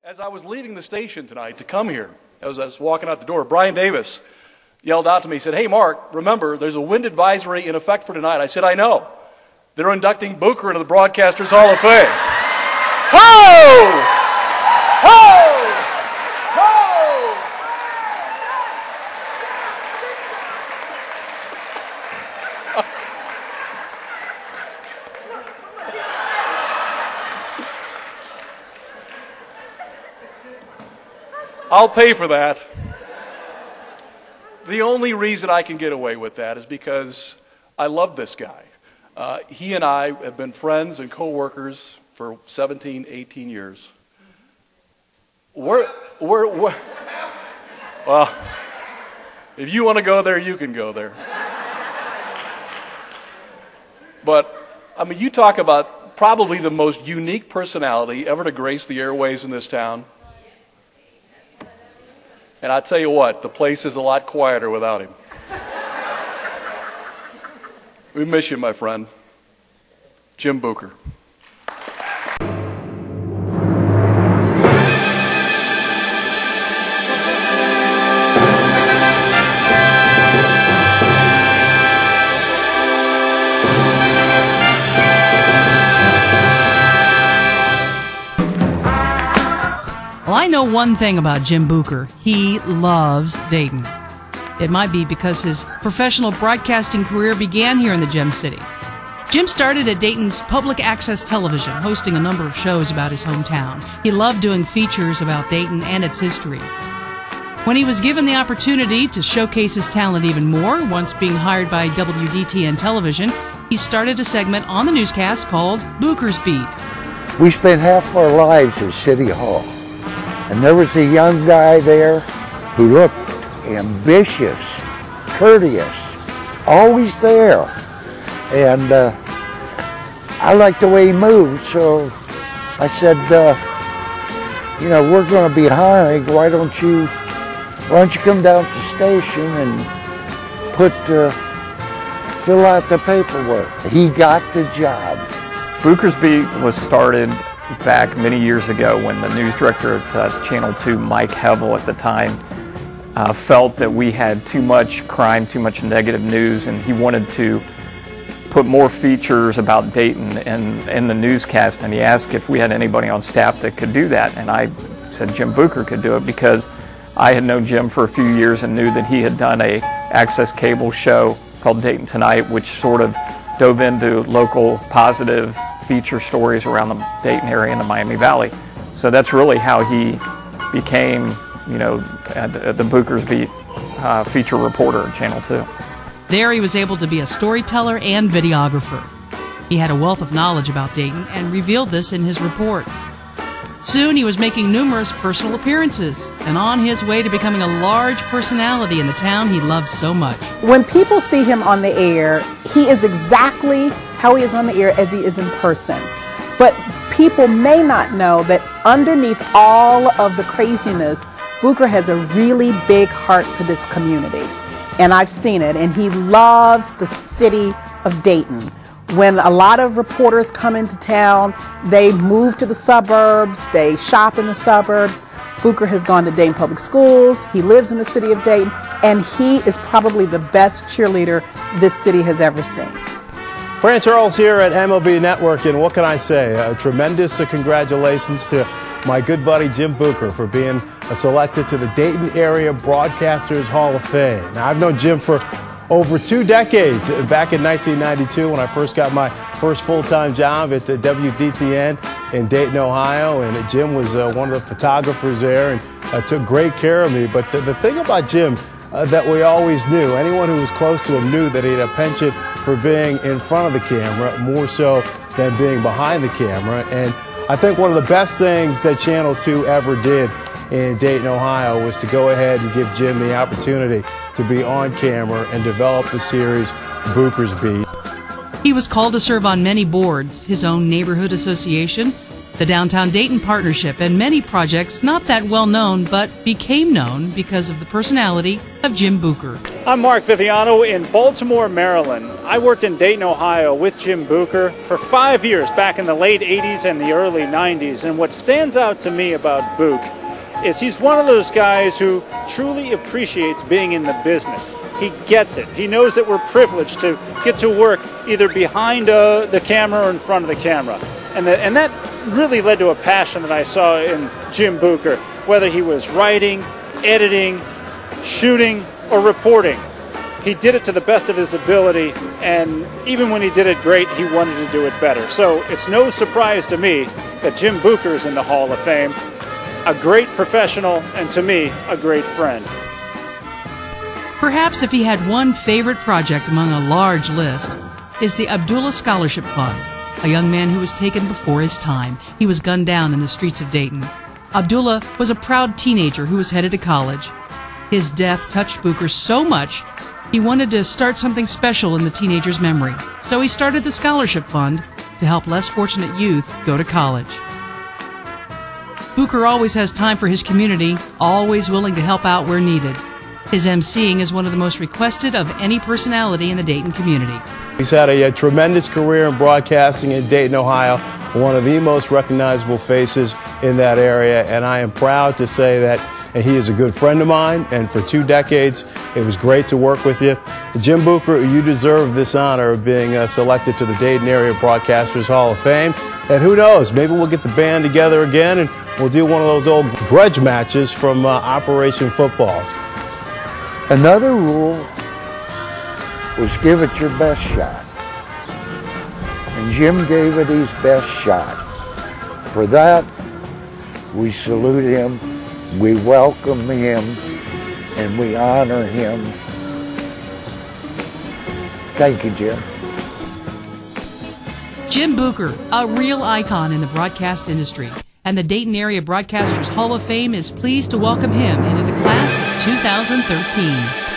As I was leaving the station tonight to come here, as I was walking out the door, Brian Davis yelled out to me, he said, "Hey Mark, remember, there's a wind advisory in effect for tonight." I said, "I know. They're inducting Bucher into the Broadcasters Hall of Fame." Ho! Ho! Ho! I'll pay for that. The only reason I can get away with that is because I love this guy. He and I have been friends and co-workers for 17, 18 years. Well, if you want to go there, you can go there. But, I mean, you talk about probably the most unique personality ever to grace the airwaves in this town. And I tell you what, the place is a lot quieter without him. We miss you, my friend. Jim Bucher. Well, I know one thing about Jim Bucher. He loves Dayton. It might be because his professional broadcasting career began here in the Gem City. Jim started at Dayton's public access television, hosting a number of shows about his hometown. He loved doing features about Dayton and its history. When he was given the opportunity to showcase his talent even more, once being hired by WDTN television, he started a segment on the newscast called Bucher's Beat. We spent half our lives at City Hall. And there was a young guy there who looked ambitious, courteous, always there. And I liked the way he moved, so I said, you know, we're going to be hiring. Why don't you come down to the station and fill out the paperwork? He got the job. Bucher's Beat was started back many years ago when the news director at Channel 2, Mike Hevel at the time, felt that we had too much crime, too much negative news, and he wanted to put more features about Dayton in the newscast, and he asked if we had anybody on staff that could do that, and I said Jim Bucher could do it because I had known Jim for a few years and knew that he had done a access cable show called Dayton Tonight, which sort of dove into local positive feature stories around the Dayton area and the Miami Valley. So that's really how he became, you know, the Bucher's Beat feature reporter at Channel 2. There he was able to be a storyteller and videographer. He had a wealth of knowledge about Dayton and revealed this in his reports. Soon he was making numerous personal appearances and on his way to becoming a large personality in the town he loves so much. When people see him on the air, he is exactly how he is on the air as he is in person. But people may not know that underneath all of the craziness, Bucher has a really big heart for this community. And I've seen it, and he loves the city of Dayton. When a lot of reporters come into town, they move to the suburbs, they shop in the suburbs. Bucher has gone to Dayton Public Schools, he lives in the city of Dayton, and he is probably the best cheerleader this city has ever seen. Fran Charles here at MLB Network, and what can I say? A tremendous congratulations to my good buddy Jim Bucher for being selected to the Dayton Area Broadcasters Hall of Fame. Now, I've known Jim for over 2 decades. Back in 1992 when I first got my first full-time job at WDTN in Dayton, Ohio, and Jim was one of the photographers there and took great care of me. But the thing about Jim that we always knew, anyone who was close to him knew that he had a penchant for being in front of the camera more so than being behind the camera. And I think one of the best things that Channel 2 ever did in Dayton, Ohio was to go ahead and give Jim the opportunity to be on camera and develop the series Bucher's Beat. He was called to serve on many boards, his own neighborhood association, the Downtown Dayton Partnership, and many projects not that well known but became known because of the personality of Jim Bucher. I'm Mark Viviano in Baltimore, Maryland. I worked in Dayton, Ohio with Jim Bucher for 5 years back in the late 80s and the early 90s. And what stands out to me about Buch is he's one of those guys who truly appreciates being in the business. He gets it. He knows that we're privileged to get to work either behind the camera or in front of the camera. And that really led to a passion that I saw in Jim Bucher, whether he was writing, editing, shooting, or reporting. He did it to the best of his ability, and even when he did it great, he wanted to do it better. So it's no surprise to me that Jim Bucher is in the Hall of Fame, a great professional, and to me, a great friend. Perhaps if he had one favorite project among a large list, is the Abdullah Scholarship Fund, a young man who was taken before his time. He was gunned down in the streets of Dayton. Abdullah was a proud teenager who was headed to college. His death touched Bucher so much, he wanted to start something special in the teenager's memory. So he started the Scholarship Fund to help less fortunate youth go to college. Bucher always has time for his community, always willing to help out where needed. His emceeing is one of the most requested of any personality in the Dayton community. He's had a tremendous career in broadcasting in Dayton, Ohio, one of the most recognizable faces in that area, and I am proud to say that he is a good friend of mine, and for 2 decades, it was great to work with you. Jim Bucher, you deserve this honor of being selected to the Dayton Area Broadcasters Hall of Fame, and who knows, maybe we'll get the band together again and we'll do one of those old grudge matches from Operation Footballs. Another rule was give it your best shot. And Jim gave it his best shot. For that, we salute him, we welcome him, and we honor him. Thank you, Jim. Jim Bucher, a real icon in the broadcast industry, and the Dayton Area Broadcasters Hall of Fame is pleased to welcome him into the class of 2013.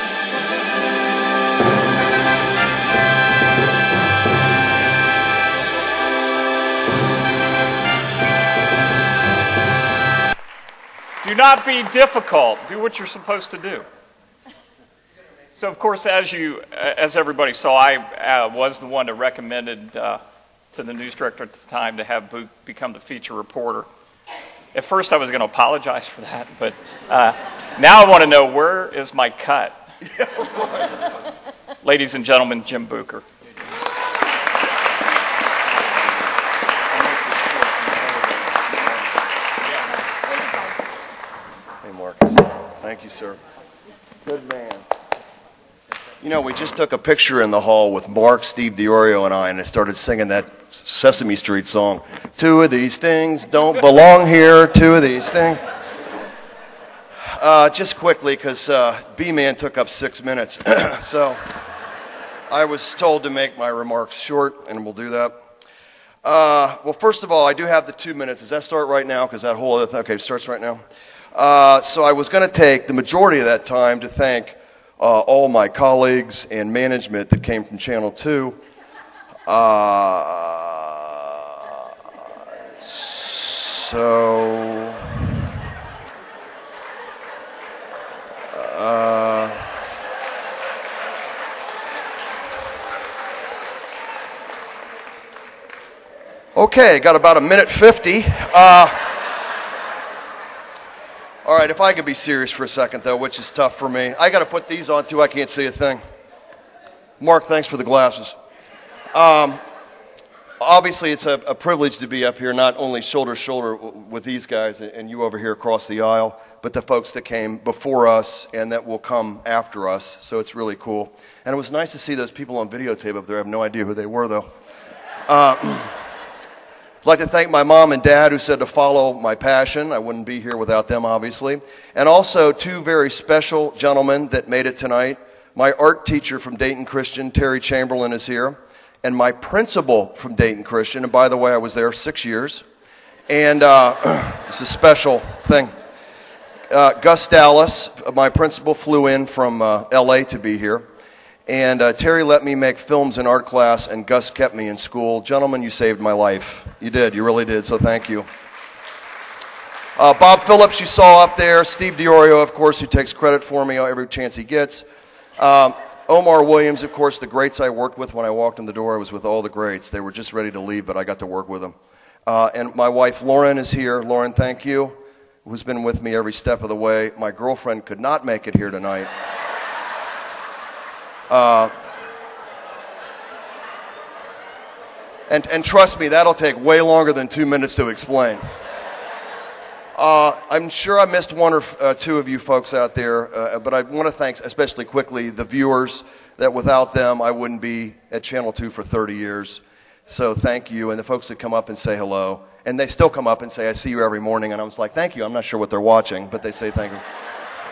Do not be difficult. Do what you're supposed to do. So, of course, as everybody saw, I was the one that recommended to the news director at the time to have Buch become the feature reporter. At first, I was going to apologize for that, but now I want to know, where is my cut? Ladies and gentlemen, Jim Bucher. Thank you, sir. Good man. You know, we just took a picture in the hall with Mark, Steve DiOrio, and I started singing that Sesame Street song. 2 of these things don't belong here, 2 of these things. Just quickly, because B-Man took up 6 minutes. So I was told to make my remarks short, and we'll do that. Well, first of all, I do have the 2 minutes. Does that start right now? Because that whole other thing, okay, it starts right now. So I was going to take the majority of that time to thank all my colleagues and management that came from Channel 2. Okay, got about 1:50. All right, if I could be serious for a second, though, which is tough for me. I got to put these on, too. I can't see a thing. Mark, thanks for the glasses. Obviously, it's a privilege to be up here, not only shoulder to shoulder with these guys and you over here across the aisle, but the folks that came before us and that will come after us. So it's really cool. And it was nice to see those people on videotape up there. I have no idea who they were, though. I'd like to thank my mom and dad who said to follow my passion. I wouldn't be here without them, obviously. And also 2 very special gentlemen that made it tonight. My art teacher from Dayton Christian, Terry Chamberlain, is here. And my principal from Dayton Christian, and by the way, I was there 6 years. And it's a special thing. Gus Dallas, my principal, flew in from L.A. to be here. And Terry let me make films in art class, and Gus kept me in school. Gentlemen, you saved my life. You did. You really did, so thank you. Bob Phillips, you saw up there. Steve DiOrio, of course, who takes credit for me every chance he gets. Omar Williams, of course, the greats I worked with when I walked in the door. I was with all the greats. They were just ready to leave, but I got to work with them. And my wife, Lauren, is here. Lauren, thank you, who's been with me every step of the way. My girlfriend could not make it here tonight. And trust me, that'll take way longer than 2 minutes to explain. I'm sure I missed one or two of you folks out there, but I want to thank especially quickly the viewers, that without them I wouldn't be at Channel 2 for 30 years. So thank you, and the folks that come up and say hello. And they still come up and say, I see you every morning, and I was like, thank you. I'm not sure what they're watching, but they say thank you.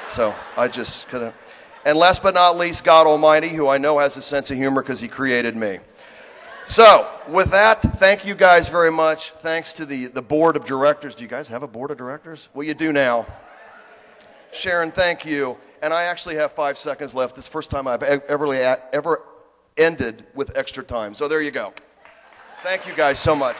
So I just couldn't. And last but not least, God Almighty, who I know has a sense of humor because he created me. So, with that, thank you guys very much. Thanks to the board of directors. Do you guys have a board of directors? Well, you do now. Sharon, thank you. And I actually have 5 seconds left. This is the first time I've ever ended with extra time. So there you go. Thank you guys so much.